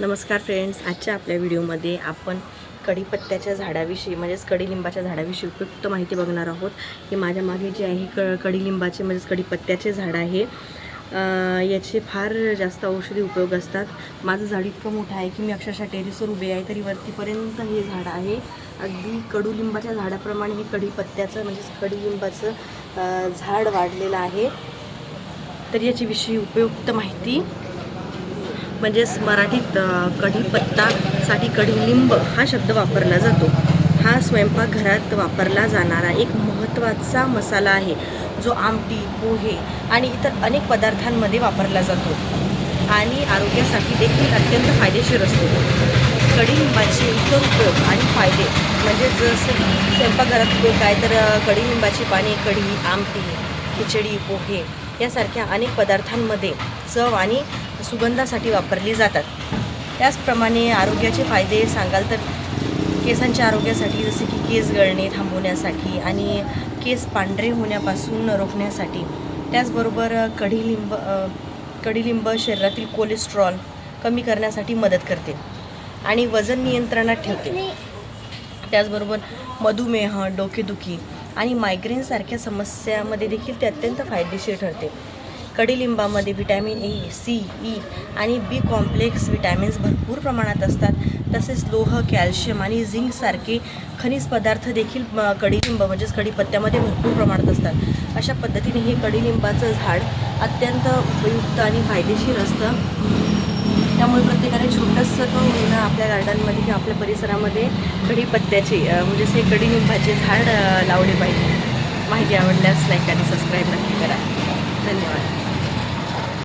नमस्कार फ्रेंड्स, आजच्या आपल्या व्हिडिओमध्ये आपण कढीपत्त्याच्या झाडाविषयी म्हणजेच कढीलिंबाच्या झाडाविषयी उपयुक्त माहिती बघणार आहोत. की माझ्या मागे जे आहे कढीलिंबाचे म्हणजेच कढीपत्त्याचे झाड आहे. याचे फार जास्त औषधी उपयोग असतात. माझं झाड इतकं मोठं आहे की मी अक्षरशः टेरेसवर उभे आहे तरी वरतीपर्यंत हे झाड आहे. अगदी कडुलिंबाच्या झाडाप्रमाणे हे कढीपत्त्याचं म्हणजेच कढीलिंबाचं झाड वाढलेलं आहे. तर याची विषयी उपयुक्त माहिती म्हणजेच मराठीत कढीपत्तासाठी कढीलिंब हा शब्द वापरला जातो. हा स्वयंपाकघरात वापरला जाणारा एक महत्त्वाचा मसाला आहे, जो आमटी, पोहे आणि इतर अनेक पदार्थांमध्ये वापरला जातो आणि आरोग्यासाठी देखील अत्यंत फायदेशीर असतो. कढीलिंबाचे इतर उपयोग आणि फायदे म्हणजे जसं स्वयंपाकघरात उपयोग काय तर कढीलिंबाची पाने कढी, आमटी, खिचडी, पोहे यासारख्या अनेक पदार्थांमध्ये चव आणि सुगंधासाठी वापरली जातात. त्याचप्रमाणे आरोग्याचे फायदे सांगाल तर केसांच्या आरोग्यासाठी, जसे की केस गळणे थांबवण्यासाठी आणि केस पांढरे होण्यापासून रोखण्यासाठी. त्याचबरोबर कढीलिंब शरीरातील कोलेस्ट्रॉल कमी करण्यासाठी मदत करते आणि वजन नियंत्रणात ठेवते. त्याचबरोबर मधुमेह, डोकेदुखी आणि मायग्रेनसारख्या समस्यामध्ये देखील ते अत्यंत फायदेशीर ठरते. कढीलिंबामध्ये व्हिटॅमिन ए, सी, ई आणि बी कॉम्प्लेक्स व्हिटॅमिन्स भरपूर प्रमाणात असतात. तसेच लोह, कॅल्शियम आणि झिंकसारखे खनिज पदार्थ देखील कढीलिंब म्हणजेच कढीपत्त्यामध्ये भरपूर प्रमाणात असतात. अशा पद्धतीने हे कढीलिंबाचं झाड अत्यंत उपयुक्त आणि फायदेशीर असतं. त्यामुळे प्रत्येकाने छोटंसं तो होईना आपल्या गार्डनमध्ये किंवा आपल्या परिसरामध्ये कढीपत्त्याचे म्हणजेच हे कढीलिंबाचे झाड लावले पाहिजे. माहिती आवडल्यास लाईक आणि सबस्क्राईब नक्की करा. धन्यवाद.